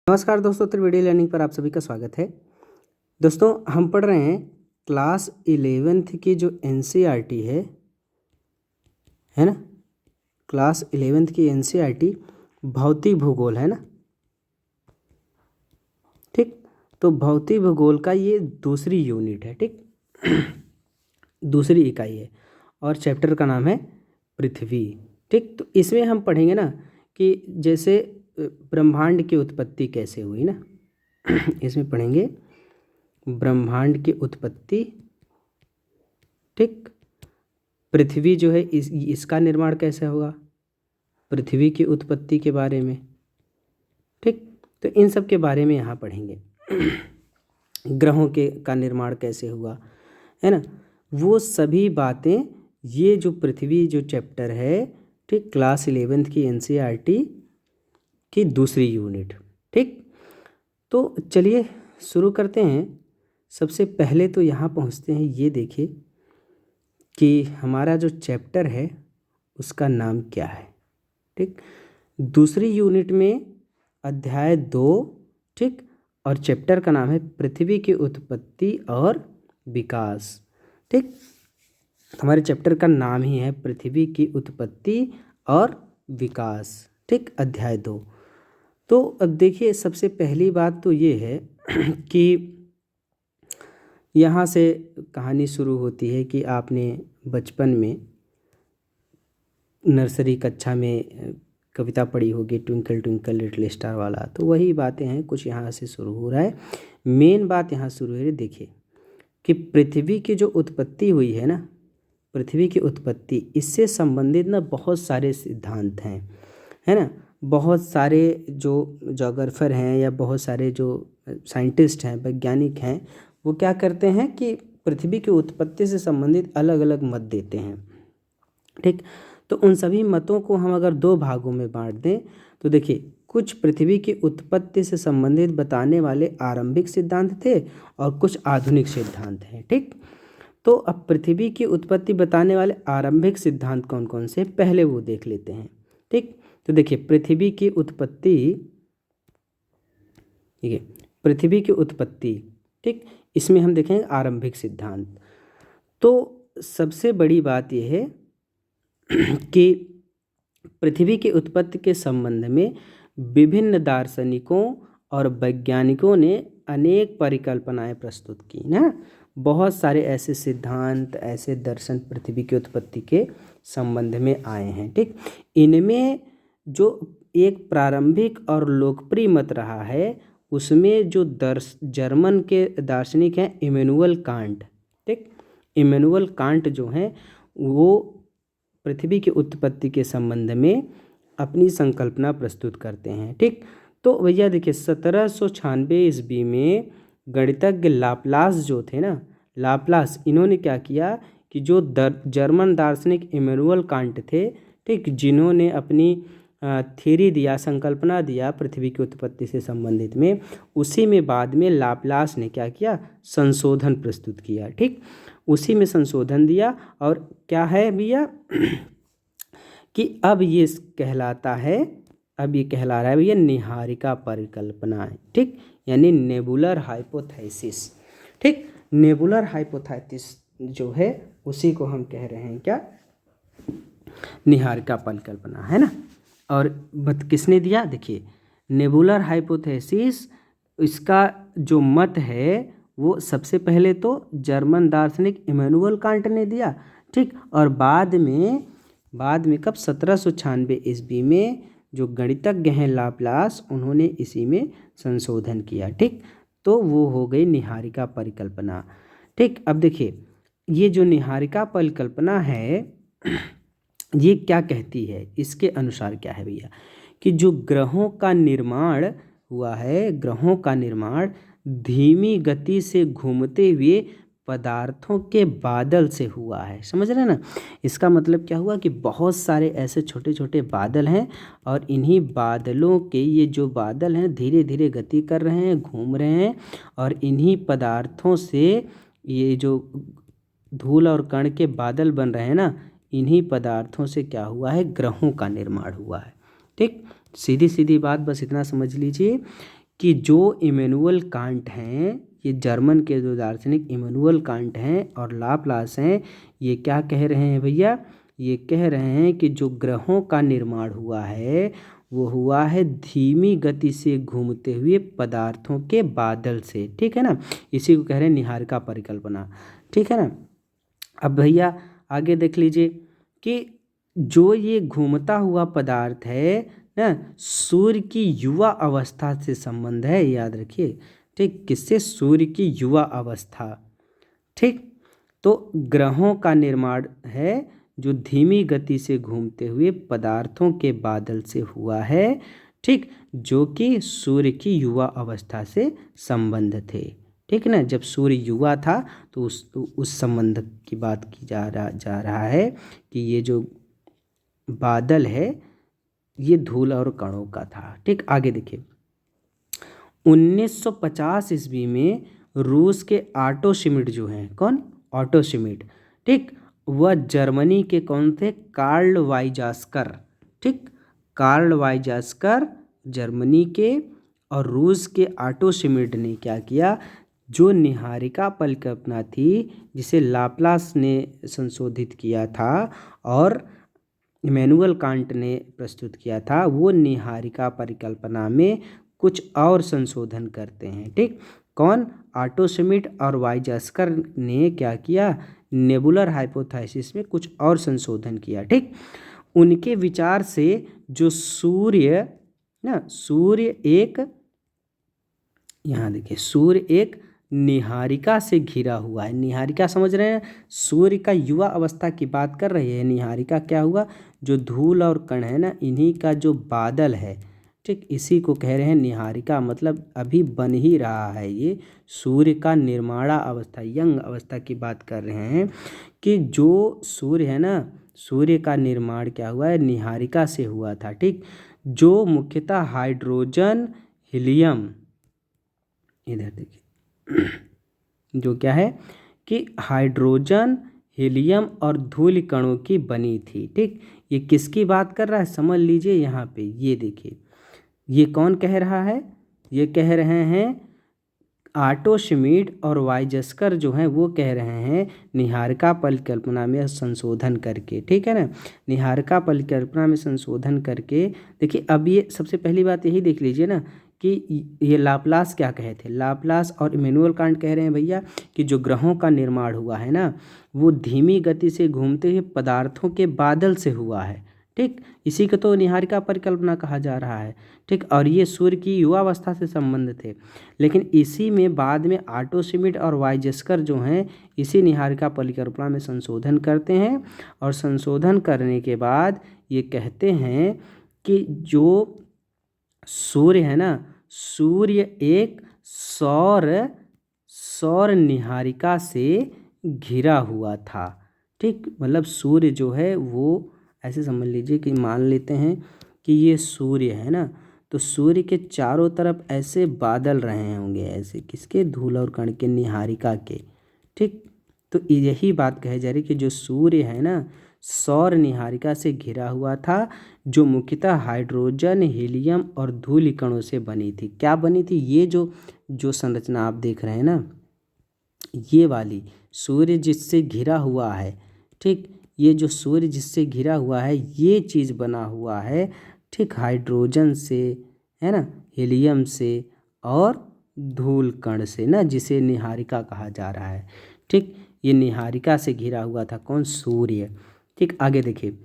नमस्कार दोस्तों, त्रिवेणी लर्निंग पर आप सभी का स्वागत है। दोस्तों, हम पढ़ रहे हैं क्लास 11th की जो एनसीईआरटी है ना। क्लास 11th की एनसीईआरटी भौतिक भूगोल है ना। ठीक, तो भौतिक भूगोल का ये दूसरी यूनिट है। ठीक दूसरी इकाई है और चैप्टर का नाम है पृथ्वी। ठीक, तो इसमें हम पढ़ेंगे ना कि जैसे ब्रह्मांड की उत्पत्ति कैसे हुई ना। इसमें पढ़ेंगे ब्रह्मांड की उत्पत्ति। ठीक, पृथ्वी जो है इसका निर्माण कैसे होगा, पृथ्वी की उत्पत्ति के बारे में। ठीक, तो इन सब के बारे में यहाँ पढ़ेंगे। ग्रहों का निर्माण कैसे हुआ है ना, वो सभी बातें ये जो पृथ्वी जो चैप्टर है, ठीक, क्लास 11th की एनसीईआरटी की दूसरी यूनिट। ठीक, तो चलिए शुरू करते हैं। सबसे पहले तो यहाँ पहुँचते हैं। ये देखिए कि हमारा जो चैप्टर है उसका नाम क्या है। ठीक, दूसरी यूनिट में अध्याय 2, ठीक, और चैप्टर का नाम है पृथ्वी की उत्पत्ति और विकास। ठीक, हमारे चैप्टर का नाम ही है पृथ्वी की उत्पत्ति और विकास। ठीक, अध्याय 2। तो अब देखिए, सबसे पहली बात तो ये है कि यहाँ से कहानी शुरू होती है कि आपने बचपन में नर्सरी कक्षा में कविता पढ़ी होगी, ट्विंकल ट्विंकल लिटिल स्टार वाला। तो वही बातें हैं, कुछ यहाँ से शुरू हो रहा है। मेन बात यहाँ शुरू है, देखिए कि पृथ्वी की जो उत्पत्ति हुई है ना, पृथ्वी की उत्पत्ति, इससे संबंधित ना बहुत सारे सिद्धांत हैं, है ना। बहुत सारे जो जोग्राफर हैं या बहुत सारे जो साइंटिस्ट हैं, वैज्ञानिक हैं, वो क्या करते हैं कि पृथ्वी की उत्पत्ति से संबंधित अलग अलग मत देते हैं। ठीक, तो उन सभी मतों को हम अगर दो भागों में बांट दें तो देखिए, कुछ पृथ्वी की उत्पत्ति से संबंधित बताने वाले आरंभिक सिद्धांत थे और कुछ आधुनिक सिद्धांत हैं। ठीक, तो अब पृथ्वी की उत्पत्ति बताने वाले आरंभिक सिद्धांत कौन कौन से, पहले वो देख लेते हैं। ठीक, तो देखिए पृथ्वी की उत्पत्ति, ठीक है, पृथ्वी की उत्पत्ति, ठीक, इसमें हम देखेंगे आरंभिक सिद्धांत। तो सबसे बड़ी बात यह है कि पृथ्वी की उत्पत्ति के संबंध में विभिन्न दार्शनिकों और वैज्ञानिकों ने अनेक परिकल्पनाएं प्रस्तुत की ना। बहुत सारे ऐसे सिद्धांत, ऐसे दर्शन पृथ्वी की उत्पत्ति के संबंध में आए हैं। ठीक, इनमें जो एक प्रारंभिक और लोकप्रिय मत रहा है, उसमें जो जर्मन के दार्शनिक हैं इमैनुअल कांट। ठीक, इमैनुअल कांट जो हैं वो पृथ्वी की उत्पत्ति के संबंध में अपनी संकल्पना प्रस्तुत करते हैं। ठीक, तो भैया देखिए 1796 ईस्वी में गणितज्ञ लाप्लास जो थे ना, लाप्लास, इन्होंने क्या किया कि जो जर्मन दार्शनिक इमैनुअल कांट थे, ठीक, जिन्होंने अपनी थ्योरी दिया, संकल्पना दिया पृथ्वी की उत्पत्ति से संबंधित में, उसी में बाद में लाप्लास ने क्या किया, संशोधन प्रस्तुत किया। ठीक, उसी में संशोधन दिया और क्या है भैया कि अब ये कहलाता है, अब ये कहला रहा है भैया निहारिका परिकल्पना। ठीक, यानी नेबुलर हाइपोथेसिस। ठीक, नेबुलर हाइपोथेसिस जो है उसी को हम कह रहे हैं क्या, निहारिका परिकल्पना, है ना। और किसने दिया, देखिए नेबुलर हाइपोथेसिस, इसका जो मत है वो सबसे पहले तो जर्मन दार्शनिक इमैनुअल कांट ने दिया। ठीक, और बाद में कब, 1796 ईस्वी में जो गणितज्ञ हैं लाप्लास, उन्होंने इसी में संशोधन किया। ठीक, तो वो हो गई निहारिका परिकल्पना। ठीक, अब देखिए ये जो निहारिका परिकल्पना है ये क्या कहती है, इसके अनुसार क्या है भैया कि जो ग्रहों का निर्माण हुआ है, ग्रहों का निर्माण धीमी गति से घूमते हुए पदार्थों के बादल से हुआ है। समझ रहे हैं ना, इसका मतलब क्या हुआ कि बहुत सारे ऐसे छोटे छोटे बादल हैं और इन्हीं बादलों के, ये जो बादल हैं धीरे धीरे गति कर रहे हैं, घूम रहे हैं, और इन्हीं पदार्थों से ये जो धूल और कण के बादल बन रहे हैं ना, इन्हीं पदार्थों से क्या हुआ है, ग्रहों का निर्माण हुआ है। ठीक, सीधी सीधी बात, बस इतना समझ लीजिए कि जो इमैनुअल कांट हैं, ये जर्मन के जो दार्शनिक इमैनुअल कांट हैं और लाप्लास हैं, ये क्या कह रहे हैं भैया? ये कह रहे हैं कि जो ग्रहों का निर्माण हुआ है वो हुआ है धीमी गति से घूमते हुए पदार्थों के बादल से, ठीक है ना। इसी को कह रहे हैं निहारिका परिकल्पना, ठीक है ना। अब भैया आगे देख लीजिए कि जो ये घूमता हुआ पदार्थ है ना, सूर्य की युवा अवस्था से संबंध है, याद रखिए, ठीक। किससे? सूर्य की युवा अवस्था, ठीक। तो ग्रहों का निर्माण है जो धीमी गति से घूमते हुए पदार्थों के बादल से हुआ है, ठीक, जो कि सूर्य की युवा अवस्था से संबंध थे, ठीक ना। जब सूर्य युवा था तो उस संबंध की बात की जा रहा है कि ये जो बादल है ये धूल और कणों का था, ठीक। आगे देखिए 1950 ईस्वी में रूस के ऑटो श्मिट जो हैं, कौन? ऑटो श्मिट, ठीक। वह जर्मनी के कौन थे? कार्ल वाइजास्कर, ठीक। कार्ल वाइजास्कर जर्मनी के, और रूस के ऑटो श्मिट ने क्या किया? जो निहारिका परिकल्पना थी जिसे लाप्लास ने संशोधित किया था और इमैनुअल कांट ने प्रस्तुत किया था, वो निहारिका परिकल्पना में कुछ और संशोधन करते हैं, ठीक। कौन? ऑटो श्मिट और वाइजास्कर ने क्या किया? नेबुलर हाइपोथेसिस में कुछ और संशोधन किया, ठीक। उनके विचार से जो सूर्य ना, सूर्य एक, यहाँ देखिए, सूर्य एक निहारिका से घिरा हुआ है। निहारिका समझ रहे हैं? सूर्य का युवा अवस्था की बात कर रही है। निहारिका क्या हुआ? जो धूल और कण है ना, इन्हीं का जो बादल है, ठीक, इसी को कह रहे हैं निहारिका। मतलब अभी बन ही रहा है ये सूर्य का निर्माणा अवस्था, यंग अवस्था की बात कर रहे हैं कि जो सूर्य है ना, सूर्य का निर्माण क्या हुआ है? निहारिका से हुआ था, ठीक। जो मुख्यतः हाइड्रोजन, हीलियम, इधर देखिए जो क्या है कि हाइड्रोजन, हीलियम और धूल कणों की बनी थी, ठीक। ये किसकी बात कर रहा है? समझ लीजिए यहाँ पे, ये देखिए, ये कौन कह रहा है? ये कह रहे हैं ऑटो श्मिट और वाइजास्कर जो हैं वो कह रहे हैं निहारिका परिकल्पना में संशोधन करके, ठीक है ना। निहारिका परिकल्पना में संशोधन करके देखिए, अब ये सबसे पहली बात यही देख लीजिए ना कि ये लाप्लास क्या कहे थे? लाप्लास और इमैनुअल कांट कह रहे हैं भैया कि जो ग्रहों का निर्माण हुआ है ना, वो धीमी गति से घूमते हुए पदार्थों के बादल से हुआ है, ठीक। इसी को तो निहारिका परिकल्पना कहा जा रहा है, ठीक। और ये सूर्य की युवावस्था से संबंध थे। लेकिन इसी में बाद में ऑटो श्मिट और वाइजास्कर जो हैं इसी निहारिका परिकल्पना में संशोधन करते हैं, और संशोधन करने के बाद ये कहते हैं कि जो सूर्य है ना, सूर्य एक सौर निहारिका से घिरा हुआ था, ठीक। मतलब सूर्य जो है वो ऐसे समझ लीजिए कि मान लेते हैं कि ये सूर्य है ना, तो सूर्य के चारों तरफ ऐसे बादल रहे होंगे, ऐसे किसके? धूल और कण के, निहारिका के, ठीक। तो यही बात कही जा रही कि जो सूर्य है ना, सौर निहारिका से घिरा हुआ था, जो मुख्यतः हाइड्रोजन, हीलियम और धूल कणों से बनी थी। क्या बनी थी? ये जो संरचना आप देख रहे हैं ना, ये वाली सूर्य जिससे घिरा हुआ है, ठीक। ये जो सूर्य जिससे घिरा हुआ है ये चीज़ बना हुआ है, ठीक, हाइड्रोजन से, है ना, हीलियम से और धूल कण से ना, जिसे निहारिका कहा जा रहा है, ठीक। ये निहारिका से घिरा हुआ था कौन? सूर्य, ठीक। आगे देखिए,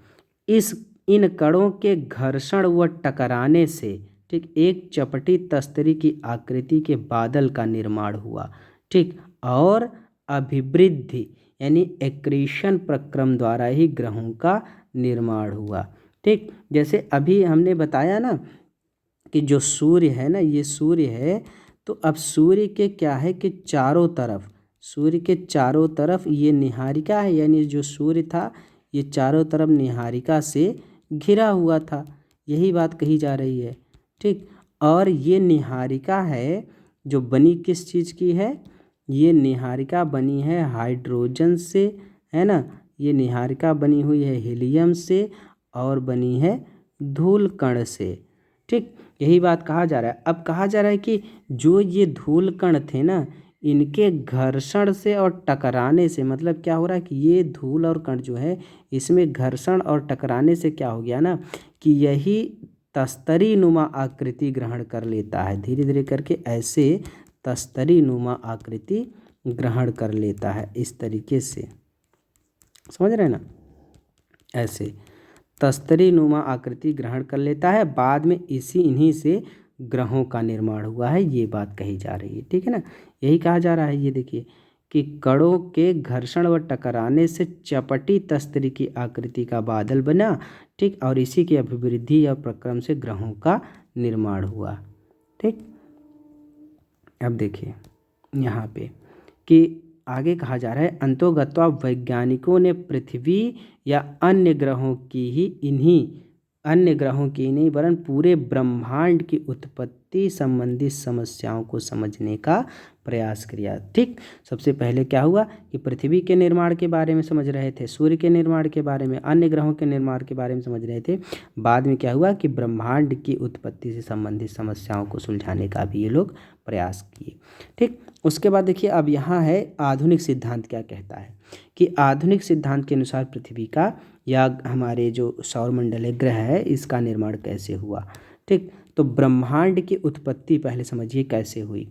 इन कणों के घर्षण व टकराने से, ठीक, एक चपटी तस्तरी की आकृति के बादल का निर्माण हुआ, ठीक। और अभिवृद्धि यानी एक्रीशन प्रक्रम द्वारा ही ग्रहों का निर्माण हुआ, ठीक। जैसे अभी हमने बताया ना कि जो सूर्य है ना, ये सूर्य है, तो अब सूर्य के क्या है कि चारों तरफ, सूर्य के चारों तरफ ये निहारिका है, यानी जो सूर्य था ये चारों तरफ निहारिका से घिरा हुआ था, यही बात कही जा रही है, ठीक। और ये निहारिका है जो बनी किस चीज़ की है? ये निहारिका बनी है हाइड्रोजन से, है ना। ये निहारिका बनी हुई है हीलियम से और बनी है धूल कण से, ठीक। यही बात कहा जा रहा है। अब कहा जा रहा है कि जो ये धूल कण थे ना, इनके घर्षण से और टकराने से, मतलब क्या हो रहा है कि ये धूल और कण जो है इसमें घर्षण और टकराने से क्या हो गया ना कि यही तस्तरी नुमा आकृति ग्रहण कर लेता है। धीरे धीरे करके ऐसे तस्तरी नुमा आकृति ग्रहण कर लेता है, इस तरीके से, समझ रहे हैं ना, ऐसे तस्तरी नुमा आकृति ग्रहण कर लेता है। बाद में इन्हीं से ग्रहों का निर्माण हुआ है, ये बात कही जा रही है। ठीक है ना, यही कहा जा रहा है। ये देखिए कि कणों के घर्षण व टकराने से चपटी तस्तरी की आकृति का बादल बना, ठीक, और इसी की अभिवृद्धि या प्रक्रम से ग्रहों का निर्माण हुआ। ठीक, अब देखिए यहाँ पे कि आगे कहा जा रहा है, अंतोगत्वा वैज्ञानिकों ने पृथ्वी या अन्य ग्रहों की नहीं वरन पूरे ब्रह्मांड की उत्पत्ति संबंधी समस्याओं को समझने का प्रयास किया। ठीक, सबसे पहले क्या हुआ कि पृथ्वी के निर्माण के बारे में समझ रहे थे, सूर्य के निर्माण के बारे में, अन्य ग्रहों के निर्माण के बारे में समझ रहे थे। बाद में क्या हुआ कि ब्रह्मांड की उत्पत्ति से संबंधित समस्याओं को सुलझाने का भी ये लोग प्रयास किए। ठीक, उसके बाद देखिए अब यहाँ है आधुनिक सिद्धांत क्या कहता है कि आधुनिक सिद्धांत के अनुसार पृथ्वी का या हमारे जो सौरमंडलीय ग्रह है इसका निर्माण कैसे हुआ। ठीक, तो ब्रह्मांड की उत्पत्ति पहले समझिए कैसे हुई,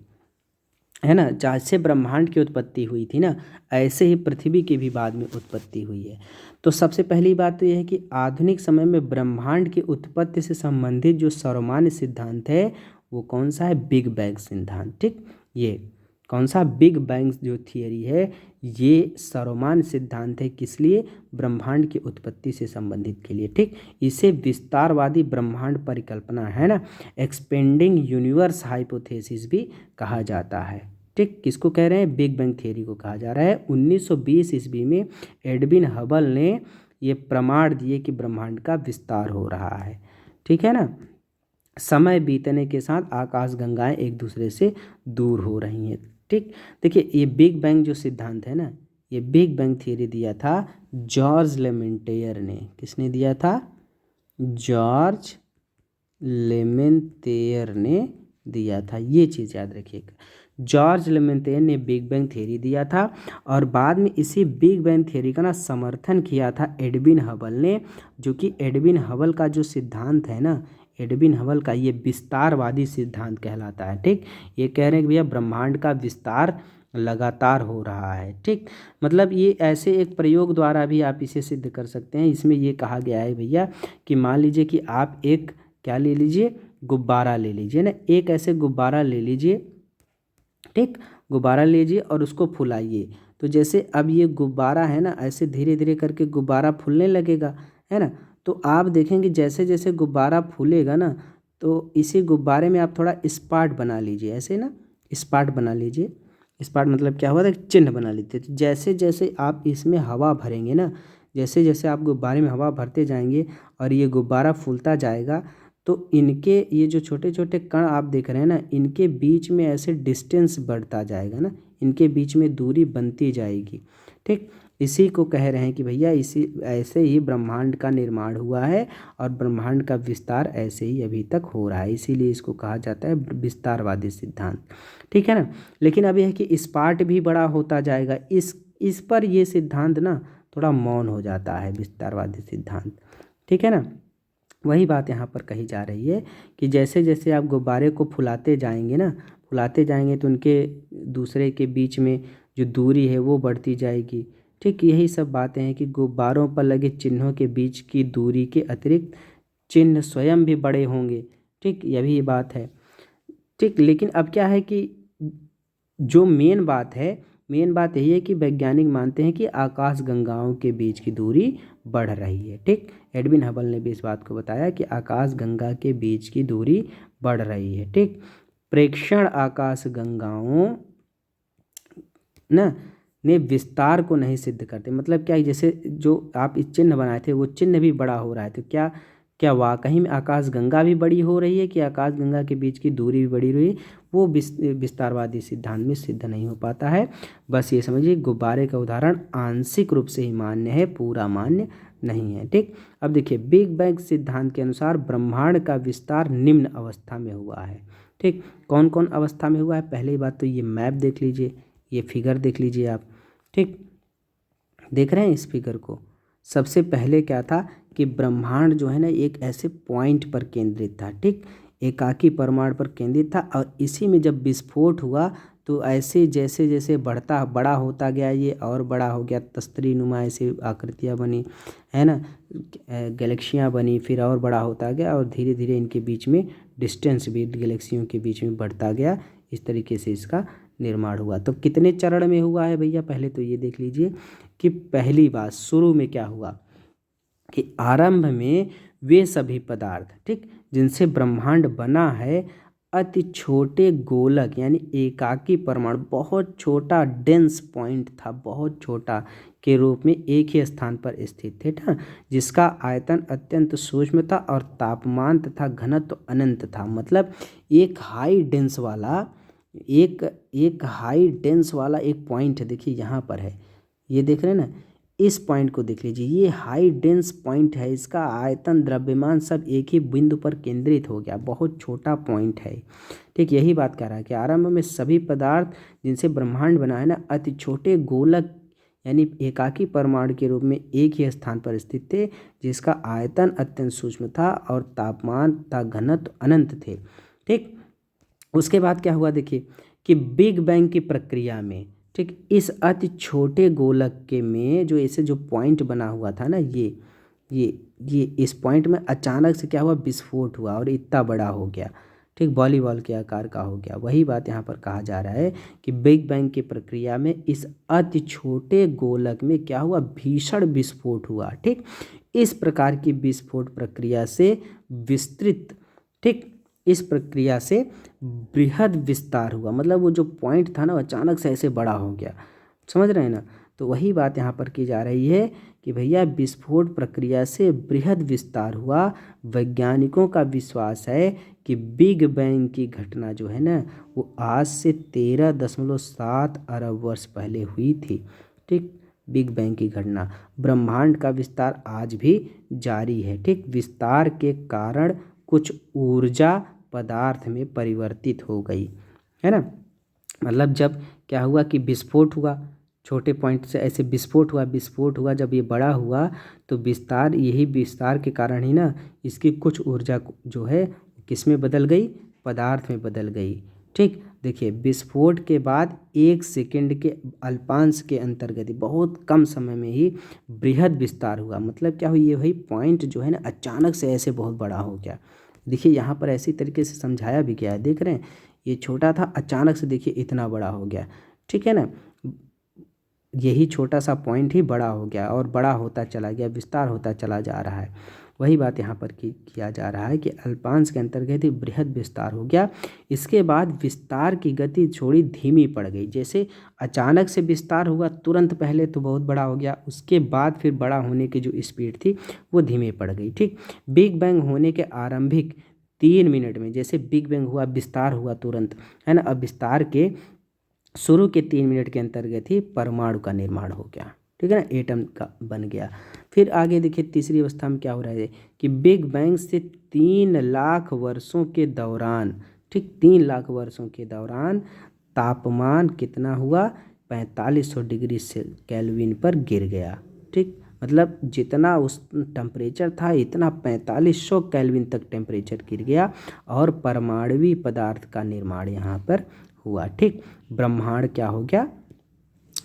है ना। जैसे ब्रह्मांड की उत्पत्ति हुई थी ना, ऐसे ही पृथ्वी की भी बाद में उत्पत्ति हुई है। तो सबसे पहली बात तो यह है कि आधुनिक समय में ब्रह्मांड की उत्पत्ति से संबंधित जो सर्वमान्य सिद्धांत है वो कौन सा है, बिग बैंग सिद्धांत। ठीक, ये कौन सा, बिग बैंग जो थियरी है ये सर्वमान्य सिद्धांत है, किस लिए, ब्रह्मांड की उत्पत्ति से संबंधित के लिए। ठीक, इसे विस्तारवादी ब्रह्मांड परिकल्पना, है ना, एक्सपेंडिंग यूनिवर्स हाइपोथेसिस भी कहा जाता है। ठीक, किसको कह रहे हैं, बिग बैंग थियरी को कहा जा रहा है। 1920 ईस्वी में एडविन हबल ने ये प्रमाण दिए कि ब्रह्मांड का विस्तार हो रहा है। ठीक है ना, समय बीतने के साथ आकाशगंगाएं एक दूसरे से दूर हो रही हैं। ठीक, देखिए ये बिग बैंग जो सिद्धांत है ना, ये बिग बैंग थियरी दिया था जॉर्ज लेमेंटेयर ने। किसने दिया था, जॉर्ज लेमेंटेयर ने दिया था। ये चीज़ याद रखिएगा, जॉर्ज लेमेंटेयर ने बिग बैंग थियरी दिया था और बाद में इसी बिग बैंग थियरी का ना समर्थन किया था एडविन हबल ने, जो कि एडविन हबल का जो सिद्धांत है ना, एडविन हबल का ये विस्तारवादी सिद्धांत कहलाता है। ठीक, ये कह रहे हैं कि भैया ब्रह्मांड का विस्तार लगातार हो रहा है। ठीक, मतलब ये ऐसे एक प्रयोग द्वारा भी आप इसे सिद्ध कर सकते हैं। इसमें ये कहा गया है भैया कि मान लीजिए कि आप एक क्या ले लीजिए, गुब्बारा ले लीजिए ना, एक ऐसे गुब्बारा ले लीजिए। ठीक, गुब्बारा लीजिए और उसको फुलाइए। तो जैसे अब ये गुब्बारा है ना, ऐसे धीरे धीरे करके गुब्बारा फूलने लगेगा, है ना। तो आप देखेंगे जैसे जैसे गुब्बारा फूलेगा ना, तो इसी गुब्बारे में आप थोड़ा स्पॉट बना लीजिए, ऐसे ना स्पॉट बना लीजिए। स्पॉट मतलब क्या हुआ था, चिन्ह बना लीजिए। तो जैसे जैसे आप इसमें हवा भरेंगे ना, जैसे जैसे आप गुब्बारे में हवा भरते जाएंगे और ये गुब्बारा फूलता जाएगा, तो इनके ये जो छोटे छोटे कण आप देख रहे हैं ना, इनके बीच में ऐसे डिस्टेंस बढ़ता जाएगा ना, इनके बीच में दूरी बनती जाएगी। ठीक, इसी को कह रहे हैं कि भैया इसी ऐसे ही ब्रह्मांड का निर्माण हुआ है और ब्रह्मांड का विस्तार ऐसे ही अभी तक हो रहा है, इसीलिए इसको कहा जाता है विस्तारवादी सिद्धांत। ठीक है ना, लेकिन अब यह है कि स्पार्ट भी बड़ा होता जाएगा, इस पर ये सिद्धांत ना थोड़ा मौन हो जाता है, विस्तारवादी सिद्धांत। ठीक है ना, वही बात यहाँ पर कही जा रही है कि जैसे जैसे आप गुब्बारे को फुलाते जाएंगे ना, फुलाते जाएंगे तो उनके दूसरे के बीच में जो दूरी है वो बढ़ती जाएगी। ठीक, यही सब बातें हैं कि गुब्बारों पर लगे चिन्हों के बीच की दूरी के अतिरिक्त चिन्ह स्वयं भी बड़े होंगे। ठीक, यह भी बात है। ठीक, लेकिन अब क्या है कि जो मेन बात यही है कि वैज्ञानिक मानते हैं कि आकाश गंगाओं के बीच की दूरी बढ़ रही है। ठीक, एडविन हबल ने भी इस बात को बताया कि आकाश गंगा के बीच की दूरी बढ़ रही है। ठीक, प्रेक्षण आकाश गंगाओं ना ने विस्तार को नहीं सिद्ध करते। मतलब क्या, जैसे जो आप इस चिन्ह बनाए थे वो चिन्ह भी बड़ा हो रहा है, तो क्या क्या वाकई में आकाश गंगा भी बड़ी हो रही है कि आकाश गंगा के बीच की दूरी भी बढ़ी रही है, वो विस्तारवादी सिद्धांत में सिद्ध नहीं हो पाता है। बस ये समझिए गुब्बारे का उदाहरण आंशिक रूप से ही मान्य है, पूरा मान्य नहीं है। ठीक, अब देखिए बिग बैंग सिद्धांत के अनुसार ब्रह्मांड का विस्तार निम्न अवस्था में हुआ है। ठीक, कौन कौन अवस्था में हुआ है? पहली बात तो ये मैप देख लीजिए, ये फिगर देख लीजिए आप। ठीक, देख रहे हैं इस फिगर को? सबसे पहले क्या था कि ब्रह्मांड जो है ना एक ऐसे पॉइंट पर केंद्रित था। ठीक, एकाकी परमाणु पर केंद्रित था, और इसी में जब विस्फोट हुआ तो ऐसे जैसे जैसे बड़ा होता गया, ये और बड़ा हो गया, तस्तरी नुमा ऐसे आकृतियाँ बनी, है ना, गैलेक्सियाँ बनी, फिर और बड़ा होता गया, और धीरे धीरे इनके बीच में डिस्टेंस भी गैलेक्सियों के बीच में बढ़ता गया। इस तरीके से इसका निर्माण हुआ। तो कितने चरण में हुआ है भैया? पहले तो ये देख लीजिए कि पहली बात शुरू में क्या हुआ कि आरंभ में वे सभी पदार्थ, ठीक, जिनसे ब्रह्मांड बना है, अति छोटे गोलक यानी एकाकी परमाणु, बहुत छोटा डेंस पॉइंट था, बहुत छोटा के रूप में एक ही स्थान पर स्थित थे ना, जिसका आयतन अत्यंत सूक्ष्म था और तापमान तथा घनत्व अनंत था। मतलब एक हाई डेंस वाला एक पॉइंट है, देखिए यहाँ पर है, ये देख रहे हैं ना, इस पॉइंट को देख लीजिए, ये हाई डेंस पॉइंट है, इसका आयतन द्रव्यमान सब एक ही बिंदु पर केंद्रित हो गया, बहुत छोटा पॉइंट है। ठीक, यही बात कह रहा है कि आरंभ में सभी पदार्थ जिनसे ब्रह्मांड बना है ना, अति छोटे गोलक यानी एकाकी परमाणु के रूप में एक ही स्थान पर स्थित थे, जिसका आयतन अत्यंत सूक्ष्म था और तापमान तथा घनत्व अनंत थे। ठीक, उसके बाद क्या हुआ देखिए कि बिग बैंग की प्रक्रिया में, ठीक, इस अति छोटे गोलक के में जो ऐसे जो पॉइंट बना हुआ था ना, ये इस पॉइंट में अचानक से क्या हुआ, विस्फोट हुआ और इतना बड़ा हो गया। ठीक, वॉलीबॉल के आकार का हो गया। वही बात यहाँ पर कहा जा रहा है कि बिग बैंग की प्रक्रिया में इस अति छोटे गोलक में क्या हुआ, भीषण विस्फोट हुआ। ठीक, इस प्रकार की विस्फोट प्रक्रिया से विस्तृत, ठीक, इस प्रक्रिया से बृहद विस्तार हुआ। मतलब वो जो पॉइंट था ना, अचानक से ऐसे बड़ा हो गया, समझ रहे हैं ना। तो वही बात यहाँ पर की जा रही है कि भैया विस्फोट प्रक्रिया से बृहद विस्तार हुआ। वैज्ञानिकों का विश्वास है कि बिग बैंग की घटना जो है ना, वो आज से 13.7 अरब वर्ष पहले हुई थी। ठीक, बिग बैंग की घटना। ब्रह्मांड का विस्तार आज भी जारी है। ठीक, विस्तार के कारण कुछ ऊर्जा पदार्थ में परिवर्तित हो गई, है ना। मतलब जब क्या हुआ कि विस्फोट हुआ, छोटे पॉइंट से ऐसे विस्फोट हुआ, जब ये बड़ा हुआ तो यही विस्तार के कारण ही ना इसकी कुछ ऊर्जा जो है किस में बदल गई, पदार्थ में बदल गई। ठीक, देखिए विस्फोट के बाद 1 सेकंड के अल्पांश के अंतर्गत बहुत कम समय में ही बृहद विस्तार हुआ। मतलब क्या हुआ, ये वही पॉइंट जो है ना अचानक से ऐसे बहुत बड़ा हो गया। देखिए यहाँ पर ऐसी तरीके से समझाया भी गया है, देख रहे हैं, ये छोटा था, अचानक से देखिए इतना बड़ा हो गया। ठीक है ना, यही छोटा सा पॉइंट ही बड़ा हो गया और बड़ा होता चला गया, विस्तार होता चला जा रहा है। वही बात यहाँ पर किया जा रहा है कि अल्पांश के अंतर्गत ही बृहद विस्तार हो गया। इसके बाद विस्तार की गति थोड़ी धीमी पड़ गई। जैसे अचानक से विस्तार हुआ, तुरंत पहले तो बहुत बड़ा हो गया, उसके बाद फिर बड़ा होने की जो स्पीड थी वो धीमी पड़ गई। ठीक, बिग बैंग होने के आरंभिक 3 मिनट में, जैसे बिग बैंग हुआ, विस्तार हुआ तुरंत, है ना, अब विस्तार के शुरू के 3 मिनट के अंतर्गत ही परमाणु का निर्माण हो गया। ठीक है ना, एटम का बन गया। फिर आगे देखिए तीसरी अवस्था में क्या हो रहा है कि बिग बैंग से 3 लाख वर्षों के दौरान, ठीक, 3 लाख वर्षों के दौरान तापमान कितना हुआ, 4500 डिग्री से केल्विन पर गिर गया। ठीक, मतलब जितना उस टेम्परेचर था इतना 4500 केल्विन तक टेम्परेचर गिर गया और परमाणुवीय पदार्थ का निर्माण यहाँ पर हुआ। ठीक, ब्रह्मांड क्या हो गया,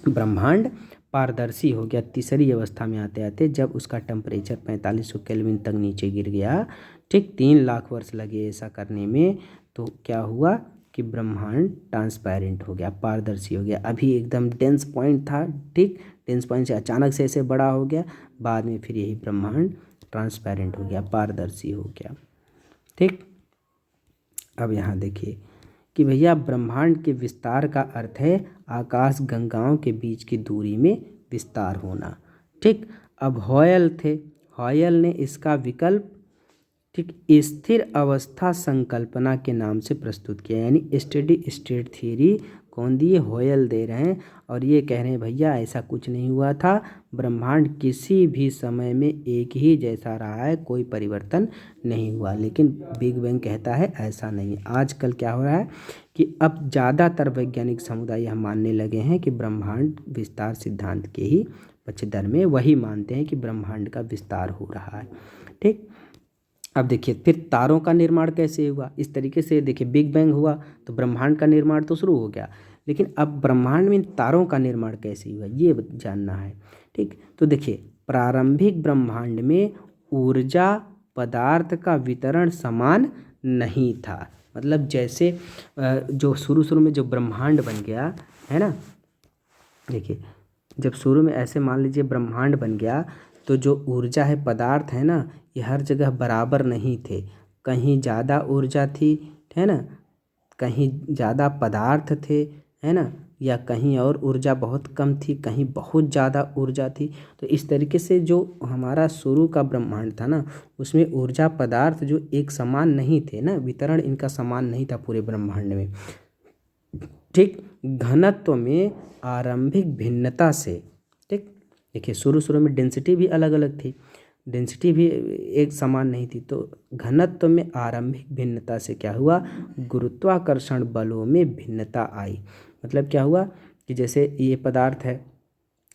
ब्रह्मांड पारदर्शी हो गया तीसरी अवस्था में आते आते, जब उसका टेम्परेचर 4500 केल्विन तक नीचे गिर गया। ठीक, 3 लाख वर्ष लगे ऐसा करने में, तो क्या हुआ कि ब्रह्मांड ट्रांसपेरेंट हो गया, पारदर्शी हो गया। अभी एकदम डेंस पॉइंट था, ठीक, डेंस पॉइंट से अचानक से ऐसे बड़ा हो गया, बाद में फिर यही ब्रह्मांड ट्रांसपेरेंट हो गया, पारदर्शी हो गया। ठीक, अब यहाँ देखिए कि भैया ब्रह्मांड के विस्तार का अर्थ है आकाश गंगाओं के बीच की दूरी में विस्तार होना। ठीक, अब हॉयल ने इसका विकल्प ठीक, स्थिर अवस्था संकल्पना के नाम से प्रस्तुत किया, यानी स्टेडी स्टेट थ्योरी कौन दिए, होयल दे रहे हैं। और ये कह रहे हैं भैया ऐसा कुछ नहीं हुआ था, ब्रह्मांड किसी भी समय में एक ही जैसा रहा है, कोई परिवर्तन नहीं हुआ। लेकिन बिग बैंग कहता है ऐसा नहीं है। आजकल क्या हो रहा है कि अब ज़्यादातर वैज्ञानिक समुदाय हम मानने लगे हैं कि ब्रह्मांड विस्तार सिद्धांत के ही पक्षधर में वही मानते हैं कि ब्रह्मांड का विस्तार हो रहा है। ठीक, अब देखिए फिर तारों का निर्माण कैसे हुआ। इस तरीके से देखिए बिग बैंग हुआ तो ब्रह्मांड का निर्माण तो शुरू हो गया, लेकिन अब ब्रह्मांड में तारों का निर्माण कैसे हुआ ये जानना है। ठीक, तो देखिए प्रारंभिक ब्रह्मांड में ऊर्जा पदार्थ का वितरण समान नहीं था। मतलब जैसे जो शुरू में जो ब्रह्मांड बन गया है ना, देखिए जब शुरू में ऐसे मान लीजिए ब्रह्मांड बन गया तो जो ऊर्जा है, पदार्थ है ना, ये हर जगह बराबर नहीं थे। कहीं ज़्यादा ऊर्जा थी, है ना, कहीं ज़्यादा पदार्थ थे, है ना, या कहीं और ऊर्जा बहुत कम थी, कहीं बहुत ज़्यादा ऊर्जा थी। तो इस तरीके से जो हमारा शुरू का ब्रह्मांड था ना, उसमें ऊर्जा पदार्थ जो एक समान नहीं थे ना, वितरण इनका समान नहीं था पूरे ब्रह्मांड में। ठीक, घनत्व में आरंभिक भिन्नता से, ठीक, देखिए शुरू में डेंसिटी भी अलग अलग थी, डेंसिटी भी एक समान नहीं थी। तो घनत्व में आरंभिक भिन्नता से क्या हुआ, गुरुत्वाकर्षण बलों में भिन्नता आई। मतलब क्या हुआ कि जैसे ये पदार्थ है,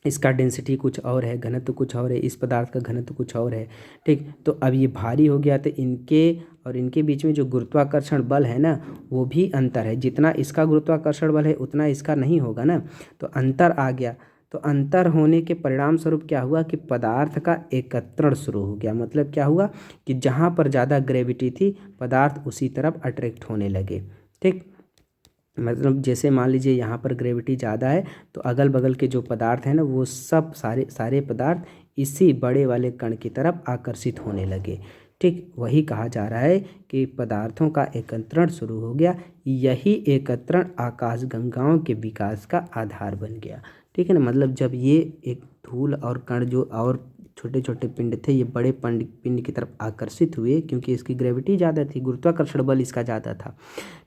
इसका डेंसिटी कुछ और है, घनत्व कुछ और है, इस पदार्थ का घनत्व कुछ और है। ठीक, तो अब ये भारी हो गया तो इनके और इनके बीच में जो गुरुत्वाकर्षण बल है ना, वो भी अंतर है। जितना इसका गुरुत्वाकर्षण बल है उतना इसका नहीं होगा ना, तो अंतर आ गया। तो अंतर होने के परिणाम स्वरूप क्या हुआ कि पदार्थ का एकत्रण शुरू हो गया। मतलब क्या हुआ कि जहाँ पर ज़्यादा ग्रेविटी थी पदार्थ उसी तरफ अट्रैक्ट होने लगे। ठीक, मतलब जैसे मान लीजिए यहाँ पर ग्रेविटी ज़्यादा है तो अगल बगल के जो पदार्थ हैं ना, वो सब सारे पदार्थ इसी बड़े वाले कण की तरफ आकर्षित होने लगे। ठीक, वही कहा जा रहा है कि पदार्थों का एकत्रण शुरू हो गया। यही एकत्रण आकाशगंगाओं के विकास का आधार बन गया। ठीक है ना, मतलब जब ये एक धूल और कण जो और छोटे छोटे पिंड थे, ये बड़े पिंड की तरफ आकर्षित हुए क्योंकि इसकी ग्रेविटी ज़्यादा थी, गुरुत्वाकर्षण बल इसका ज़्यादा था।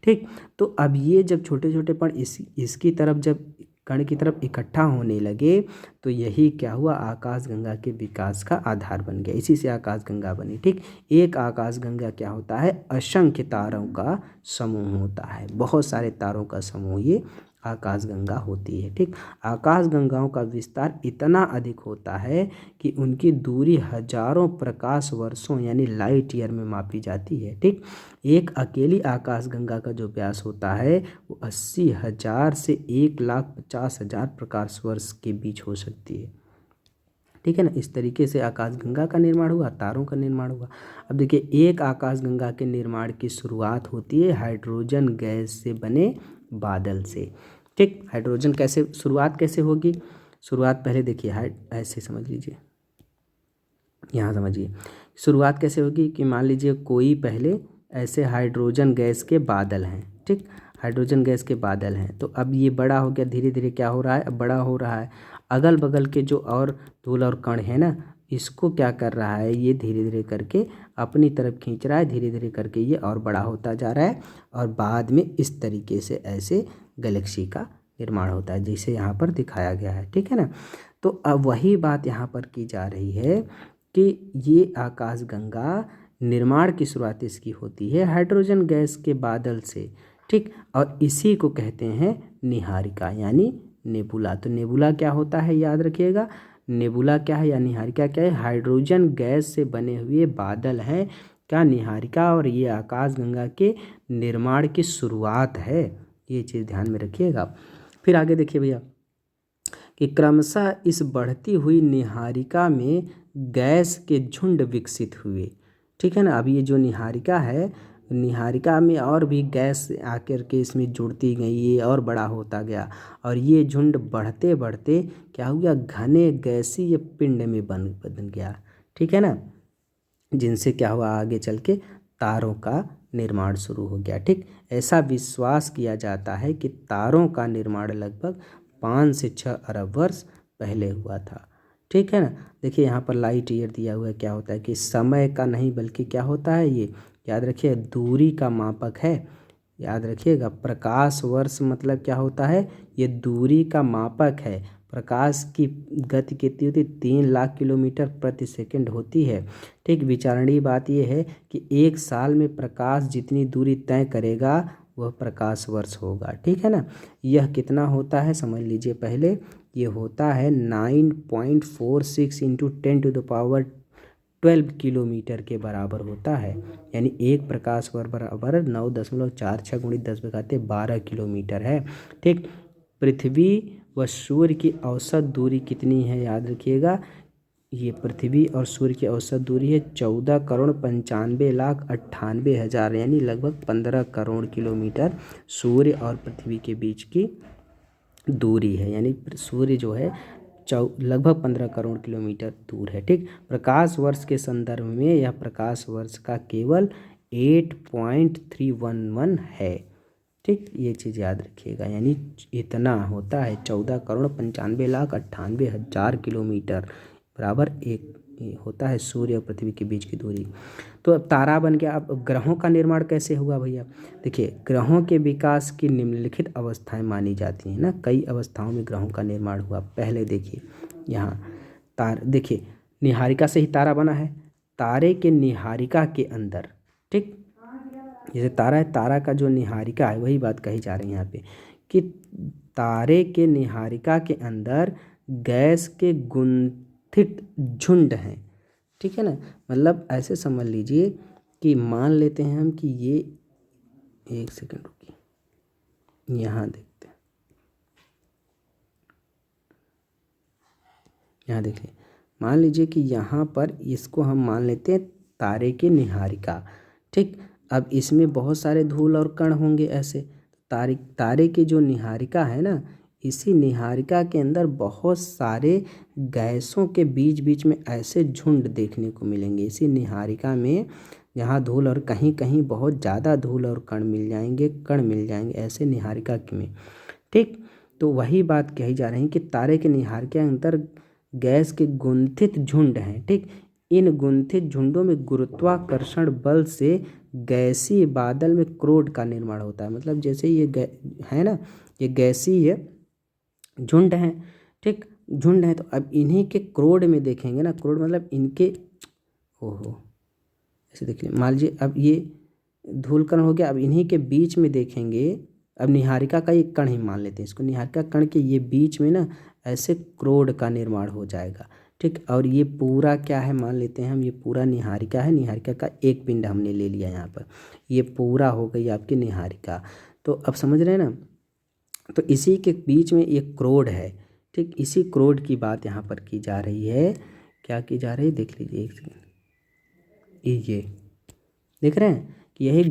ठीक, तो अब ये जब छोटे छोटे कण इसकी तरफ जब कण की तरफ इकट्ठा होने लगे तो यही क्या हुआ, आकाशगंगा के विकास का आधार बन गया। इसी से आकाशगंगा बनी। ठीक, एक आकाशगंगा क्या होता है, असंख्य तारों का समूह होता है, बहुत सारे तारों का समूह ये आकाशगंगा होती है। ठीक, आकाशगंगाओं का विस्तार इतना अधिक होता है कि उनकी दूरी हजारों प्रकाश वर्षों यानी लाइट ईयर में मापी जाती है। ठीक, एक अकेली आकाशगंगा का जो व्यास होता है वो 80,000 से 1,50,000 प्रकाश वर्ष के बीच हो सकती है। ठीक है ना, इस तरीके से आकाशगंगा का निर्माण हुआ, तारों का निर्माण हुआ। अब देखिए एक आकाशगंगा के निर्माण की शुरुआत होती है हाइड्रोजन गैस से बने बादल से। ठीक, हाइड्रोजन कैसे शुरुआत कैसे होगी, शुरुआत पहले देखिए ऐसे समझ लीजिए, यहाँ समझिए शुरुआत कैसे होगी कि मान लीजिए कोई पहले ऐसे हाइड्रोजन गैस के बादल हैं। ठीक, हाइड्रोजन गैस के बादल हैं, तो अब ये बड़ा हो गया, धीरे धीरे क्या हो रहा है, अब बड़ा हो रहा है। अगल बगल के जो और धूल और कण है ना, इसको क्या कर रहा है, ये धीरे धीरे करके अपनी तरफ खींच रहा है, धीरे धीरे करके ये और बड़ा होता जा रहा है और बाद में इस तरीके से ऐसे गैलेक्सी का निर्माण होता है जैसे यहाँ पर दिखाया गया है। ठीक है ना, तो अब वही बात यहाँ पर की जा रही है कि ये आकाशगंगा निर्माण की शुरुआत इसकी होती है हाइड्रोजन गैस के बादल से। ठीक, और इसी को कहते हैं निहारिका यानी नेबुला। तो नेबुला क्या होता है याद रखिएगा, नेबुला क्या है या निहारिका क्या है, हाइड्रोजन गैस से बने हुए बादल हैं क्या निहारिका, और ये आकाशगंगा के निर्माण की शुरुआत है। ये चीज़ ध्यान में रखिएगा। फिर आगे देखिए भैया कि क्रमशः इस बढ़ती हुई निहारिका में गैस के झुंड विकसित हुए। ठीक है ना, अब ये जो निहारिका है, निहारिका में और भी गैस आकर के इसमें जुड़ती गई, ये और बड़ा होता गया और ये झुंड बढ़ते बढ़ते क्या हो गया, घने गैसीय पिंड में बन गया। ठीक है ना, जिनसे क्या हुआ आगे चल के तारों का निर्माण शुरू हो गया। ठीक, ऐसा विश्वास किया जाता है कि तारों का निर्माण लगभग 5 से 6 अरब वर्ष पहले हुआ था। ठीक है ना। देखिए यहाँ पर लाइट ईयर दिया हुआ है, क्या होता है कि समय का नहीं बल्कि क्या होता है, ये याद रखिए दूरी का मापक है। याद रखिएगा, प्रकाश वर्ष मतलब क्या होता है, ये दूरी का मापक है। प्रकाश की गति कितनी होती है, 3 लाख किलोमीटर प्रति सेकंड होती है। ठीक, विचारणीय बात यह है कि एक साल में प्रकाश जितनी दूरी तय करेगा वह प्रकाश वर्ष होगा। ठीक है ना। यह कितना होता है समझ लीजिए पहले, ये होता है 9.46 इंटू 10⁻12 किलोमीटर के बराबर होता है। यानी एक प्रकाश वर्ष बराबर 9.46 गुणित 10⁻12 किलोमीटर है। ठीक, पृथ्वी व सूर्य की औसत दूरी कितनी है, याद रखिएगा, ये पृथ्वी और सूर्य की औसत दूरी है 14,95,98,000 यानी लगभग 15 करोड़ किलोमीटर सूर्य और पृथ्वी के बीच की दूरी है। यानी सूर्य जो है लगभग 15 करोड़ किलोमीटर दूर है। ठीक, प्रकाश वर्ष के संदर्भ में यह प्रकाश वर्ष का केवल 8.311 है। ठीक, ये चीज़ याद रखिएगा, यानी इतना होता है 14,95,98,000 किलोमीटर बराबर एक होता है सूर्य और पृथ्वी के बीच की दूरी। तो अब तारा बन गया। अब ग्रहों का निर्माण कैसे हुआ भैया, देखिए ग्रहों के विकास की निम्नलिखित अवस्थाएं मानी जाती हैं ना, कई अवस्थाओं में ग्रहों का निर्माण हुआ। पहले देखिए यहाँ देखिए निहारिका से ही तारा बना है। तारे के निहारिका के अंदर, ठीक, जैसे तारा है, तारा का जो निहारिका है वही बात कही जा रही है यहाँ पे कि तारे के निहारिका के अंदर गैस के गुंथित झुंड हैं। ठीक है ना, मतलब ऐसे समझ लीजिए कि मान लेते हैं हम कि ये, एक सेकंड रुकिए, यहाँ देखते हैं, यहाँ देखिए, मान लीजिए कि यहाँ पर इसको हम मान लेते हैं तारे की निहारिका। ठीक, अब इसमें बहुत सारे धूल और कण होंगे ऐसे। तारे की जो निहारिका है ना, इसी निहारिका के अंदर बहुत सारे गैसों के बीच बीच में ऐसे झुंड देखने को मिलेंगे। इसी निहारिका में यहाँ धूल और कहीं कहीं बहुत ज़्यादा धूल और कण मिल जाएंगे ऐसे निहारिका में। ठीक, तो वही बात कही जा रही है कि तारे के निहारिका के अंदर गैस के गुंथित झुंड हैं। ठीक, इन गुंथित झुंडों में गुरुत्वाकर्षण बल से गैसीय बादल में क्रोड का निर्माण होता है। मतलब जैसे ये है ना, ये गैसीय झुंड हैं। ठीक, झुंड हैं, तो अब इन्हीं के क्रोड में देखेंगे ना, क्रोड मतलब इनके, ओहो ऐसे देखिए, मान लीजिए अब ये धूलकण हो गया, अब इन्हीं के बीच में देखेंगे। अब निहारिका का एक कण ही मान लेते हैं इसको, निहारिका कण के ये बीच में ना ऐसे क्रोड का निर्माण हो जाएगा। ठीक, और ये पूरा क्या है मान लेते हैं हम, ये पूरा निहारिका है। निहारिका का एक पिंड हमने ले लिया यहाँ पर, ये पूरा हो गई आपकी निहारिका। तो अब समझ रहे हैं ना, तो इसी के बीच में एक क्रोड है। ठीक, इसी क्रोड की बात यहाँ पर की जा रही है। क्या की जा रही है, देख लीजिए एक सेकंड, ये देख रहे हैं कि यही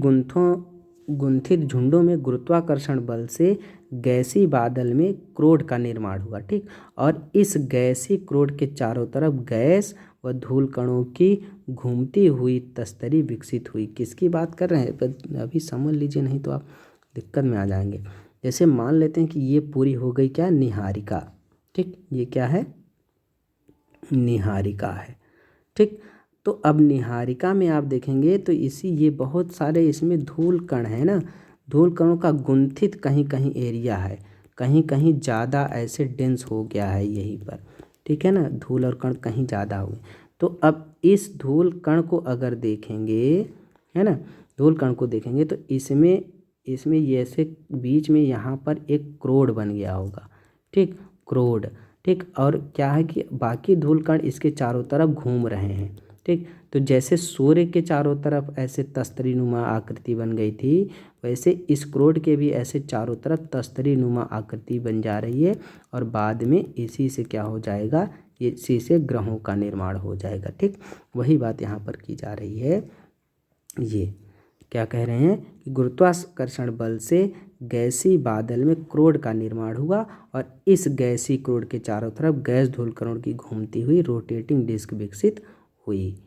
गुंथित झुंडों में गुरुत्वाकर्षण बल से गैसी बादल में क्रोड का निर्माण हुआ। ठीक, और इस गैसी क्रोड के चारों तरफ गैस व धूल कणों की घूमती हुई तस्तरी विकसित हुई। किसकी बात कर रहे हैं अभी समझ लीजिए, नहीं तो आप दिक्कत में आ जाएंगे। जैसे मान लेते हैं कि ये पूरी हो गई क्या, निहारिका। ठीक, ये क्या है, निहारिका है। ठीक, तो अब निहारिका में आप देखेंगे तो ये बहुत सारे इसमें धूल कण है ना, धूल कणों का गुंथित कहीं कहीं एरिया है, कहीं कहीं ज़्यादा ऐसे डेंस हो गया है यहीं पर। ठीक है ना, धूल और कण कहीं ज़्यादा हुए। तो अब इस धूल कण को अगर देखेंगे, है ना, धूल कण को देखेंगे तो इसमें ये ऐसे बीच में यहाँ पर एक क्रोड बन गया होगा। ठीक, क्रोड। ठीक, और क्या है कि बाकी धूल कण इसके चारों तरफ घूम रहे हैं। ठीक, तो जैसे सूर्य के चारों तरफ ऐसे तस्तरी नुमा आकृति बन गई थी, वैसे इस क्रोड के भी ऐसे चारों तरफ तस्तरी नुमा आकृति बन जा रही है, और बाद में इसी से क्या हो जाएगा, इसी से ग्रहों का निर्माण हो जाएगा। ठीक, वही बात यहाँ पर की जा रही है। ये क्या कह रहे हैं कि गुरुत्वाकर्षण बल से गैसी बादल में क्रोड का निर्माण हुआ, और इस गैसी क्रोड के चारों तरफ गैस धूल कणों की घूमती हुई रोटेटिंग डिस्क विकसित हुई,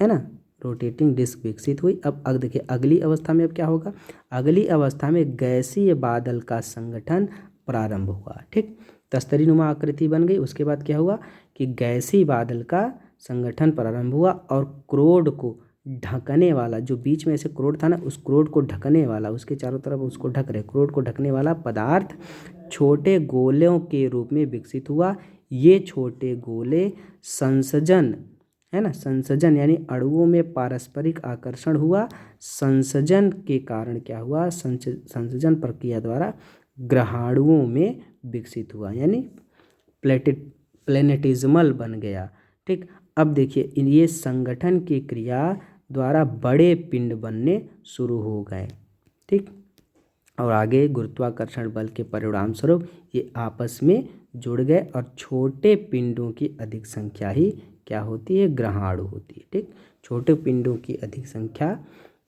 है ना, रोटेटिंग डिस्क विकसित हुई। अब देखिए अगली अवस्था में अब क्या होगा, अगली अवस्था में गैसीय बादल का संगठन प्रारंभ हुआ। ठीक, तस्तरी नुमा आकृति बन गई। उसके बाद क्या हुआ कि गैसीय बादल का संगठन प्रारंभ हुआ और क्रोड को ढकने वाला, जो बीच में ऐसे क्रोड था ना, उस क्रोड को ढकने वाला, उसके चारों तरफ उसको ढक रहे क्रोड को ढकने वाला पदार्थ छोटे गोलों के रूप में विकसित हुआ। ये छोटे गोले संसर्जन, है ना, संसर्जन यानी अणुओं में पारस्परिक आकर्षण हुआ। संसर्जन के कारण क्या हुआ, संसर्जन प्रक्रिया द्वारा ग्रहाणुओं में विकसित हुआ, यानी प्लेनेटिज्मल बन गया। ठीक, अब देखिए ये संगठन की क्रिया द्वारा बड़े पिंड बनने शुरू हो गए। ठीक, और आगे गुरुत्वाकर्षण बल के परिणाम स्वरूप ये आपस में जुड़ गए और छोटे पिंडों की अधिक संख्या ही क्या होती है, ग्रहाणु होती है। ठीक, छोटे पिंडों की अधिक संख्या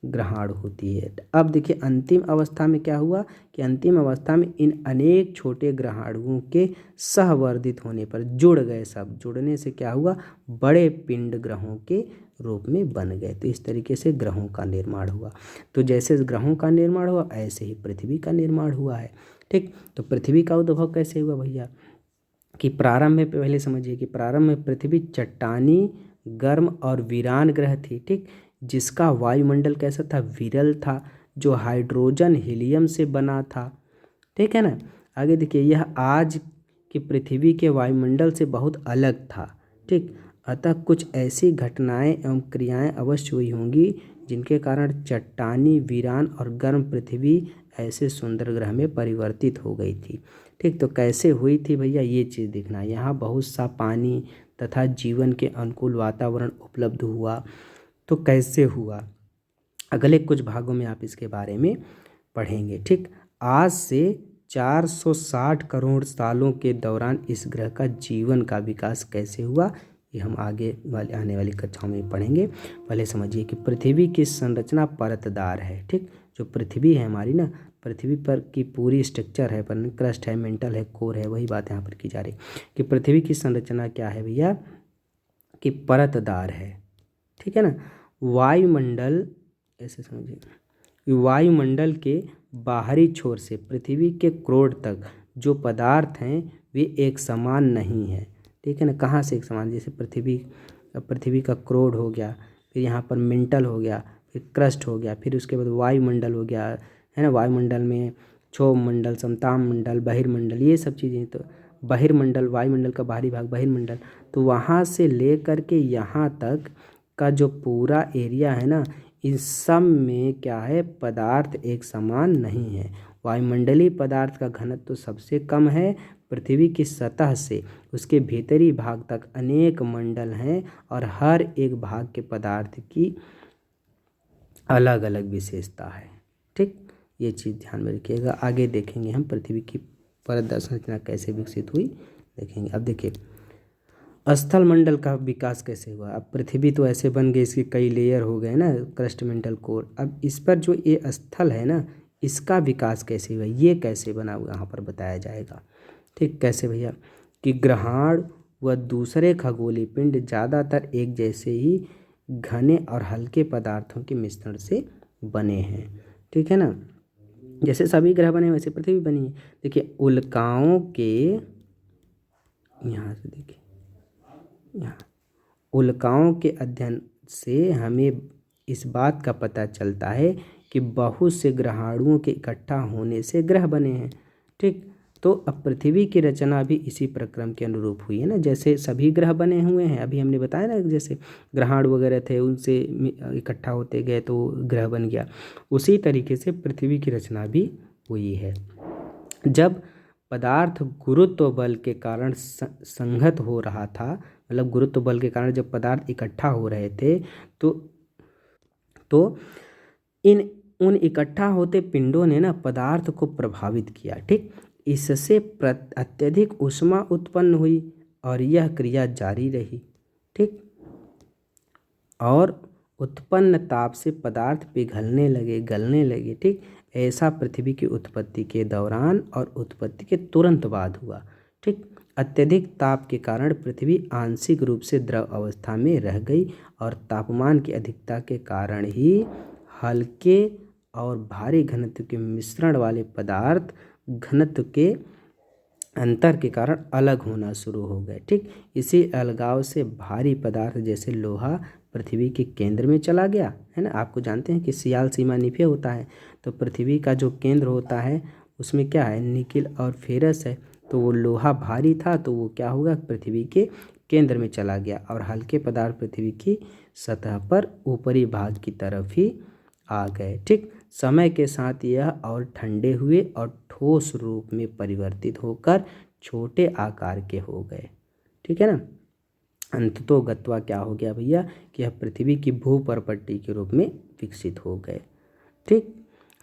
ग्रहाणु होती है। अब देखिए अंतिम अवस्था में क्या हुआ कि अंतिम अवस्था में इन अनेक छोटे ग्रहाणुओं के सहवर्धित होने पर जुड़ गए, सब जुड़ने से क्या हुआ, बड़े पिंड ग्रहों के रूप में बन गए। तो इस तरीके से ग्रहों का निर्माण हुआ। तो जैसे ग्रहों का निर्माण हुआ ऐसे ही पृथ्वी का निर्माण हुआ है। ठीक, तो पृथ्वी का उद्भव कैसे हुआ भैया, कि प्रारंभ में पहले समझिए कि प्रारंभ में पृथ्वी चट्टानी, गर्म और वीरान ग्रह थी। ठीक, जिसका वायुमंडल कैसा था, विरल था, जो हाइड्रोजन हीलियम से बना था। ठीक है ना। आगे देखिए यह आज की पृथ्वी के वायुमंडल से बहुत अलग था। ठीक, अतः कुछ ऐसी घटनाएं एवं क्रियाएं अवश्य हुई होंगी जिनके कारण चट्टानी, वीरान और गर्म पृथ्वी ऐसे सुंदर ग्रह में परिवर्तित हो गई थी। ठीक, तो कैसे हुई थी भैया, ये चीज़ देखना। यहाँ बहुत सा पानी तथा जीवन के अनुकूल वातावरण उपलब्ध हुआ। तो कैसे हुआ, अगले कुछ भागों में आप इसके बारे में पढ़ेंगे। ठीक, आज से 460 करोड़ सालों के दौरान इस ग्रह का जीवन का विकास कैसे हुआ, ये हम आगे वाले आने वाली कक्षाओं में पढ़ेंगे। पहले समझिए कि पृथ्वी की संरचना परतदार है। ठीक, जो पृथ्वी है हमारी ना, पृथ्वी पर की पूरी स्ट्रक्चर है, पर क्रस्ट है, मेंटल है, कोर है, वही बात यहाँ पर की जा रही कि पृथ्वी की संरचना क्या है भैया, कि परतदार है। ठीक है ना। वायुमंडल, ऐसे समझिए, वायुमंडल के बाहरी छोर से पृथ्वी के क्रोड तक जो पदार्थ हैं वे एक समान नहीं है। ठीक है ना, कहाँ से एक समान, जैसे पृथ्वी का क्रोड हो गया, फिर यहाँ पर मेंटल हो गया, फिर क्रस्ट हो गया, फिर उसके बाद वायुमंडल हो गया, है ना। वायुमंडल में क्षोभ मंडल, समताप मंडल, बहिर्मंडल, ये सब चीज़ें। तो बहिर्मंडल, वायुमंडल का बाहरी भाग बहिर्मंडल, तो वहाँ से ले कर के यहाँ तक का जो पूरा एरिया है ना, इस सब में क्या है, पदार्थ एक समान नहीं है। वायुमंडलीय पदार्थ का घनत्व तो सबसे कम है। पृथ्वी की सतह से उसके भीतरी भाग तक अनेक मंडल हैं और हर एक भाग के पदार्थ की अलग अलग विशेषता है। ठीक, ये चीज़ ध्यान में रखिएगा। आगे देखेंगे हम पृथ्वी की परत संरचना कैसे विकसित हुई, देखेंगे। अब देखिए स्थल मंडल का विकास कैसे हुआ। अब पृथ्वी तो ऐसे बन गई, इसके कई लेयर हो गए ना, क्रस्ट, मेंटल, कोर। अब इस पर जो ये स्थल है ना, इसका विकास कैसे हुआ, ये कैसे बना हुआ यहाँ पर बताया जाएगा। ठीक, कैसे भैया, कि ग्रहाण व दूसरे खगोलीय पिंड ज़्यादातर एक जैसे ही घने और हल्के पदार्थों के मिश्रण से बने हैं। ठीक है ना, जैसे सभी ग्रह बने वैसे पृथ्वी बनी है। देखिए उल्काओं के, यहाँ से देखिए, यहाँ उल्काओं के अध्ययन से हमें इस बात का पता चलता है कि बहुत से ग्रहाणुओं के इकट्ठा होने से ग्रह बने हैं। ठीक, तो अब पृथ्वी की रचना भी इसी प्रक्रम के अनुरूप हुई है ना, जैसे सभी ग्रह बने हुए हैं। अभी हमने बताया ना, जैसे ग्रहाणु वगैरह थे उनसे इकट्ठा होते गए तो ग्रह बन गया, उसी तरीके से पृथ्वी की रचना भी हुई है। जब पदार्थ गुरुत्व बल के कारण संघत हो रहा था, मतलब गुरुत्व बल के कारण जब पदार्थ इकट्ठा हो रहे थे तो उन इकट्ठा होते पिंडों ने ना पदार्थ को प्रभावित किया। ठीक, इससे अत्यधिक ऊष्मा उत्पन्न हुई और यह क्रिया जारी रही। ठीक, और उत्पन्न ताप से पदार्थ पिघलने लगे, गलने लगे। ठीक, ऐसा पृथ्वी की उत्पत्ति के दौरान और उत्पत्ति के तुरंत बाद हुआ। ठीक, अत्यधिक ताप के कारण पृथ्वी आंशिक रूप से द्रव अवस्था में रह गई और तापमान की अधिकता के कारण ही हल्के और भारी घनत्व के मिश्रण वाले पदार्थ घनत्व के अंतर के कारण अलग होना शुरू हो गए। ठीक, इसी अलगाव से भारी पदार्थ जैसे लोहा पृथ्वी के केंद्र में चला गया, है ना। आपको जानते हैं कि सियाल सीमा निफे होता है, तो पृथ्वी का जो केंद्र होता है उसमें क्या है, निकिल और फेरस है। तो वो लोहा भारी था तो वो क्या होगा, पृथ्वी के केंद्र में चला गया, और हल्के पदार्थ पृथ्वी की सतह पर ऊपरी भाग की तरफ ही आ गए। ठीक, समय के साथ यह और ठंडे हुए और ठोस रूप में परिवर्तित होकर छोटे आकार के हो गए। ठीक है ना। अंततोगत्वा क्या हो गया भैया, कि यह पृथ्वी की भूपर्पट्टी के रूप में विकसित हो गए। ठीक,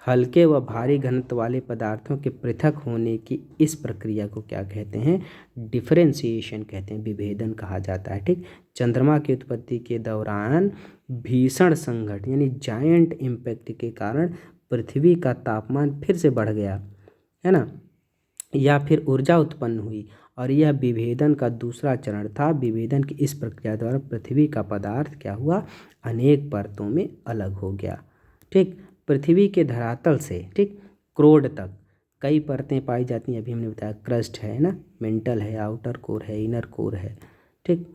हल्के व भारी घनत्व वाले पदार्थों के पृथक होने की इस प्रक्रिया को क्या कहते हैं, डिफरेंशिएशन कहते हैं, विभेदन कहा जाता है। ठीक, चंद्रमा की उत्पत्ति के दौरान भीषण संघट यानी जायंट इम्पैक्ट के कारण पृथ्वी का तापमान फिर से बढ़ गया, है ना, या फिर ऊर्जा उत्पन्न हुई, और यह विभेदन का दूसरा चरण था। विभेदन की इस प्रक्रिया द्वारा पृथ्वी का पदार्थ क्या हुआ, अनेक परतों में अलग हो गया। ठीक, पृथ्वी के धरातल से ठीक क्रोड तक कई परतें पाई जाती हैं। अभी हमने बताया क्रस्ट है ना, मेंटल है, आउटर कोर है, इनर कोर है। ठीक,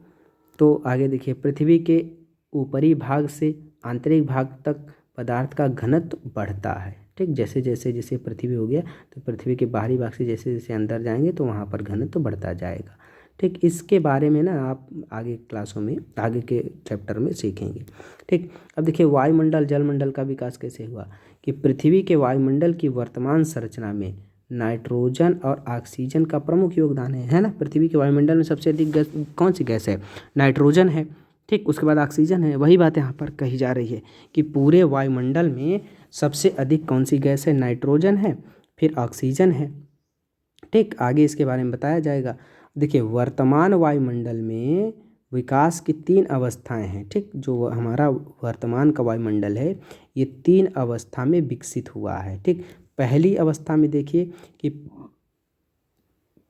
तो आगे देखिए, पृथ्वी के ऊपरी भाग से आंतरिक भाग तक पदार्थ का घनत्व बढ़ता है। ठीक, जैसे जैसे जैसे पृथ्वी हो गया तो पृथ्वी के बाहरी भाग से जैसे जैसे अंदर जाएंगे तो वहाँ पर घनत्व बढ़ता जाएगा। ठीक, इसके बारे में ना आप आगे क्लासों में, आगे के चैप्टर में सीखेंगे। ठीक, अब देखिए वायुमंडल जलमंडल का विकास कैसे हुआ, कि पृथ्वी के वायुमंडल की वर्तमान संरचना में नाइट्रोजन और ऑक्सीजन का प्रमुख योगदान है ना। पृथ्वी के वायुमंडल में सबसे अधिक गैस कौन सी गैस है, नाइट्रोजन है। ठीक, उसके बाद ऑक्सीजन है। वही बात यहाँ पर कही जा रही है कि पूरे वायुमंडल में सबसे अधिक कौन सी गैस है, नाइट्रोजन है, फिर ऑक्सीजन है। ठीक, आगे इसके बारे में बताया जाएगा। देखिए, वर्तमान वायुमंडल में विकास की 3 अवस्थाएं हैं। ठीक, जो हमारा वर्तमान का वायुमंडल है ये 3 अवस्था में विकसित हुआ है। ठीक, पहली अवस्था में देखिए कि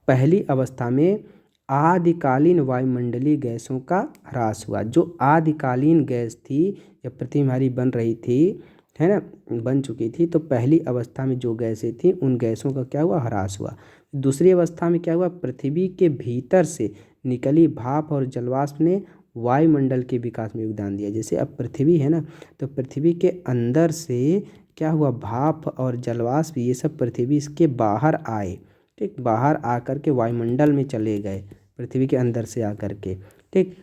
पहली अवस्था में आदिकालीन वायुमंडलीय गैसों का ह्रास हुआ। जो आदिकालीन गैस थी, जब पृथ्वी हमारी बन रही थी, है ना, बन चुकी थी, तो पहली अवस्था में जो गैसें थी उन गैसों का क्या हुआ, ह्रास हुआ। दूसरी अवस्था में क्या हुआ, पृथ्वी के भीतर से निकली भाप और जलवाष्प ने वायुमंडल के विकास में योगदान दिया। जैसे अब पृथ्वी है ना, तो पृथ्वी के अंदर से क्या हुआ, भाप और जलवाष्प ये सब पृथ्वी के बाहर आए। ठीक, बाहर आकर के वायुमंडल में चले गए, पृथ्वी के अंदर से आकर के। ठीक,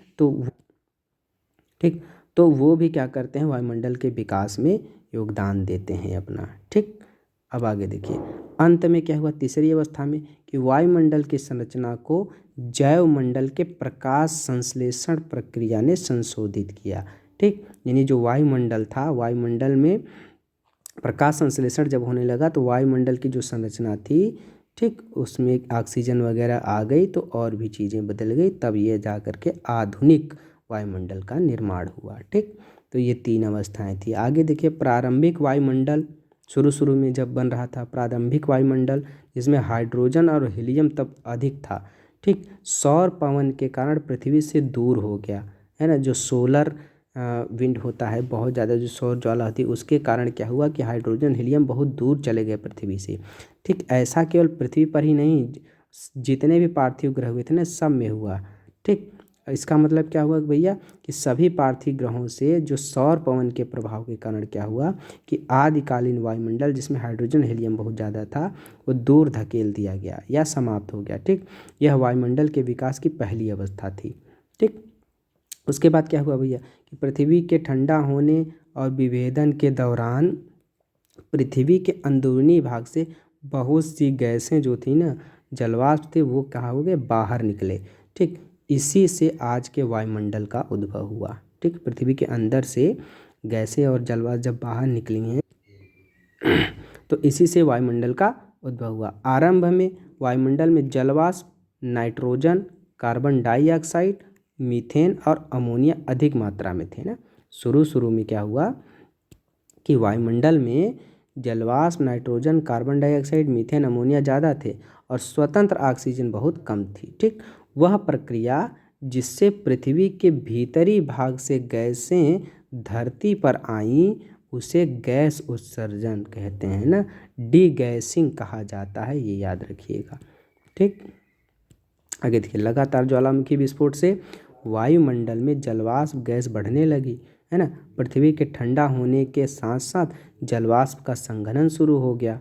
तो वो भी क्या करते हैं, वायुमंडल के विकास में योगदान देते हैं अपना। ठीक, अब आगे देखिए, अंत में क्या हुआ तीसरी अवस्था में, कि वायुमंडल की संरचना को जैवमंडल के प्रकाश संश्लेषण प्रक्रिया ने संशोधित किया। ठीक, यानी जो वायुमंडल था, वायुमंडल में प्रकाश संश्लेषण जब होने लगा तो वायुमंडल की जो संरचना थी, ठीक, उसमें ऑक्सीजन वगैरह आ गई तो और भी चीज़ें बदल गई, तब ये जा कर के आधुनिक वायुमंडल का निर्माण हुआ। ठीक, तो ये 3 अवस्थाएं थी। आगे देखिए, प्रारंभिक वायुमंडल शुरू में जब बन रहा था, प्रारंभिक वायुमंडल जिसमें हाइड्रोजन और हीलियम तब अधिक था। ठीक, सौर पवन के कारण पृथ्वी से दूर हो गया, है ना। जो सोलर विंड होता है, बहुत ज़्यादा जो सौर ज्वाला होती है, उसके कारण क्या हुआ कि हाइड्रोजन हीलियम बहुत दूर चले गए पृथ्वी से। ठीक, ऐसा केवल पृथ्वी पर ही नहीं, जितने भी पार्थिव ग्रह हुए थे ना, सब में हुआ। ठीक, इसका मतलब क्या हुआ भैया, कि सभी पार्थिव ग्रहों से जो सौर पवन के प्रभाव के कारण क्या हुआ, कि आदिकालीन वायुमंडल जिसमें हाइड्रोजन हीलियम बहुत ज़्यादा था वो दूर धकेल दिया गया या समाप्त हो गया। ठीक, यह वायुमंडल के विकास की पहली अवस्था थी। ठीक, उसके बाद क्या हुआ भैया, कि पृथ्वी के ठंडा होने और विभेदन के दौरान पृथ्वी के अंदरूनी भाग से बहुत सी गैसें जो थी ना, जलवाष्प थे, वो कहाँ हो गए, बाहर निकले। ठीक, इसी से आज के वायुमंडल का उद्भव हुआ। ठीक, पृथ्वी के अंदर से गैसें और जलवाष्प जब बाहर निकली हैं तो इसी से वायुमंडल का उद्भव हुआ। आरंभ में वायुमंडल में जलवाष्प, नाइट्रोजन, कार्बन डाइऑक्साइड, मीथेन और अमोनिया अधिक मात्रा में थे ना। शुरू में क्या हुआ कि वायुमंडल में जलवाष्प, nitrogen, carbon dioxide, methane, ammonia ज़्यादा थे और स्वतंत्र ऑक्सीजन बहुत कम थी। ठीक, वह प्रक्रिया जिससे पृथ्वी के भीतरी भाग से गैसें धरती पर आईं उसे गैस उत्सर्जन कहते हैं ना, डी गैसिंग कहा जाता है, ये याद रखिएगा। ठीक, आगे देखिए, लगातार ज्वालामुखी विस्फोट से वायुमंडल में जलवाष्प गैस बढ़ने लगी, है ना। पृथ्वी के ठंडा होने के साथ साथ जलवाष्प का संघनन शुरू हो गया,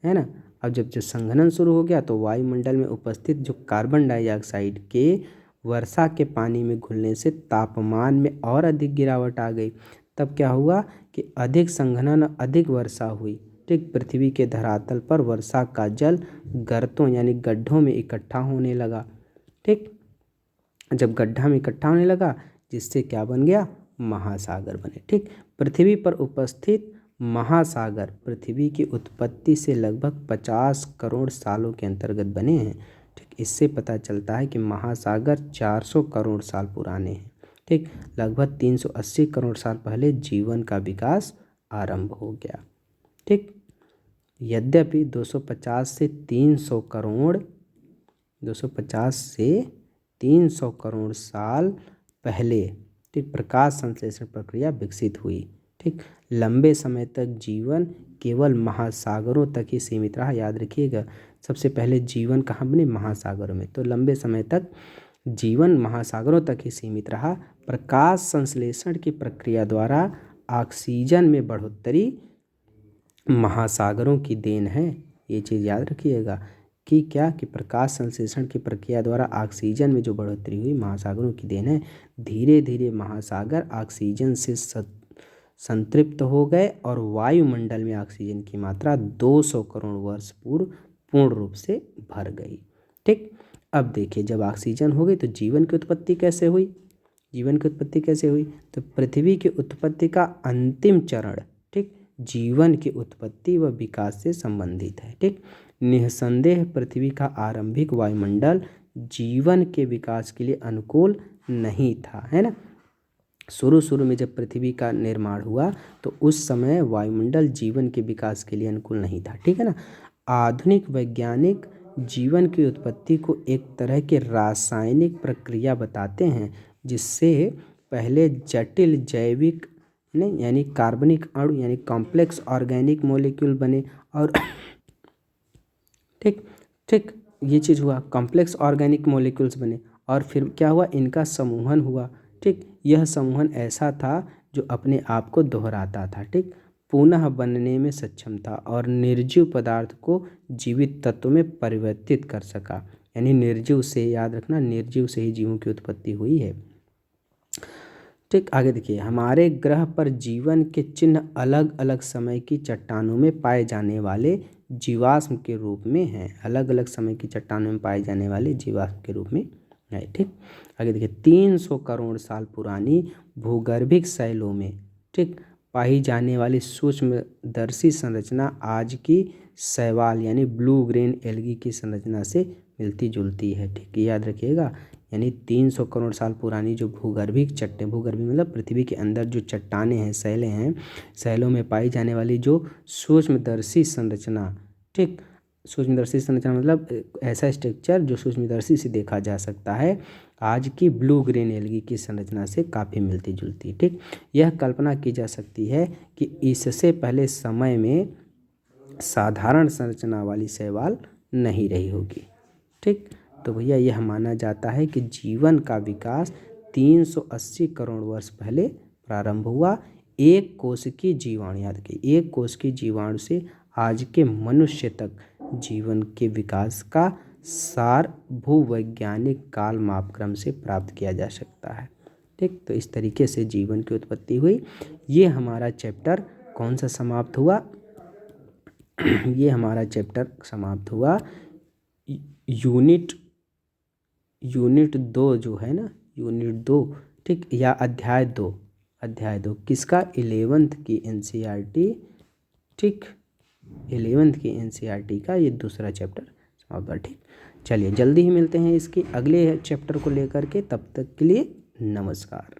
है ना। अब जब जो संघनन शुरू हो गया तो वायुमंडल में उपस्थित जो कार्बन डाइऑक्साइड के वर्षा के पानी में घुलने से तापमान में और अधिक गिरावट आ गई। तब क्या हुआ कि अधिक संघनन, अधिक वर्षा हुई। ठीक, पृथ्वी के धरातल पर वर्षा का जल गर्तों यानी गड्ढों में इकट्ठा होने लगा। ठीक, जब गड्ढा में इकट्ठा होने लगा जिससे क्या बन गया, महासागर बने। ठीक, पृथ्वी पर उपस्थित महासागर पृथ्वी की उत्पत्ति से लगभग 50 करोड़ सालों के अंतर्गत बने हैं। ठीक, इससे पता चलता है कि महासागर 400 करोड़ साल पुराने हैं। ठीक, लगभग 380 करोड़ साल पहले जीवन का विकास आरंभ हो गया। ठीक, यद्यपि 250 से 300 करोड़ साल पहले ठीक प्रकाश संश्लेषण प्रक्रिया विकसित हुई। ठीक, लंबे समय तक जीवन केवल महासागरों तक ही सीमित रहा। याद रखिएगा, सबसे पहले जीवन कहाँ बने, महासागरों में। तो लंबे समय तक जीवन महासागरों तक ही सीमित रहा। प्रकाश संश्लेषण की प्रक्रिया द्वारा ऑक्सीजन में बढ़ोतरी महासागरों की देन है। ये चीज़ याद रखिएगा कि क्या, कि प्रकाश संश्लेषण की प्रक्रिया द्वारा ऑक्सीजन में जो बढ़ोतरी हुई महासागरों की देन है। धीरे धीरे महासागर ऑक्सीजन से संतृप्त हो गए और वायुमंडल में ऑक्सीजन की मात्रा 200 करोड़ वर्ष पूर्व पूर्ण रूप से भर गई। ठीक, अब देखिए, जब ऑक्सीजन हो गई तो जीवन की उत्पत्ति कैसे हुई। तो पृथ्वी की उत्पत्ति का अंतिम चरण, ठीक, जीवन की उत्पत्ति व विकास से संबंधित है। ठीक, निस्संदेह पृथ्वी का आरंभिक वायुमंडल जीवन के विकास के लिए अनुकूल नहीं था, है ना। शुरू में जब पृथ्वी का निर्माण हुआ तो उस समय वायुमंडल जीवन के विकास के लिए अनुकूल नहीं था। ठीक है ना। आधुनिक वैज्ञानिक जीवन की उत्पत्ति को एक तरह की रासायनिक प्रक्रिया बताते हैं, जिससे पहले जटिल जैविक नहीं यानी कार्बनिक अणु यानी कॉम्प्लेक्स ऑर्गेनिक मॉलिक्यूल बने और ठीक ये चीज़ हुआ, कॉम्प्लेक्स ऑर्गेनिक मॉलिक्यूल्स बने और फिर क्या हुआ, इनका समूहन हुआ। ठीक, यह समूहन ऐसा था जो अपने आप को दोहराता था। ठीक, पुनः बनने में सक्षम था और निर्जीव पदार्थ को जीवित तत्व में परिवर्तित कर सका। यानी निर्जीव से, याद रखना, निर्जीव से ही जीवों की उत्पत्ति हुई है। ठीक, आगे देखिए, हमारे ग्रह पर जीवन के चिन्ह अलग अलग समय की चट्टानों में पाए जाने वाले जीवाश्म के रूप में हैं। अलग अलग समय की चट्टानों में पाए जाने वाले जीवाश्म के रूप में है। ठीक, आगे देखिए, 300 करोड़ साल पुरानी भूगर्भिक शैलों में ठीक पाई जाने वाली सूक्ष्मदर्शी संरचना आज की शैवाल यानी ब्लू ग्रेन एल्गी की संरचना से मिलती जुलती है। ठीक, याद रखिएगा, यानी 300 करोड़ साल पुरानी जो भूगर्भिक मतलब पृथ्वी के अंदर जो चट्टानें हैं, शैलें हैं, शैलों में पाई जाने वाली जो सूक्ष्मदर्शी संरचना, ठीक, सूक्ष्मदर्शी संरचना मतलब ऐसा स्ट्रक्चर जो सूक्ष्मदर्शी से देखा जा सकता है, आज की ब्लू ग्रेन एल्गी की संरचना से काफ़ी मिलती जुलती। ठीक, यह कल्पना की जा सकती है कि इससे पहले समय में साधारण संरचना वाली शैवाल नहीं रही होगी। ठीक, तो भैया यह माना जाता है कि जीवन का विकास 380 करोड़ वर्ष पहले प्रारंभ हुआ। एक कोश की जीवाणु, याद रखिए, एक कोश की जीवाणु से आज के मनुष्य तक जीवन के विकास का सार भूवैज्ञानिक काल मापक्रम से प्राप्त किया जा सकता है। ठीक, तो इस तरीके से जीवन की उत्पत्ति हुई। ये हमारा चैप्टर कौन सा समाप्त हुआ, ये हमारा चैप्टर समाप्त हुआ यूनिट 2 जो है ना, यूनिट 2, ठीक, या अध्याय 2 किसका, 11th की NCERT, ठीक, 11th की NCERT का ये दूसरा चैप्टर समाप्त हुआ। ठीक, चलिए जल्दी ही मिलते हैं इसके अगले चैप्टर को लेकर के, तब तक के लिए नमस्कार।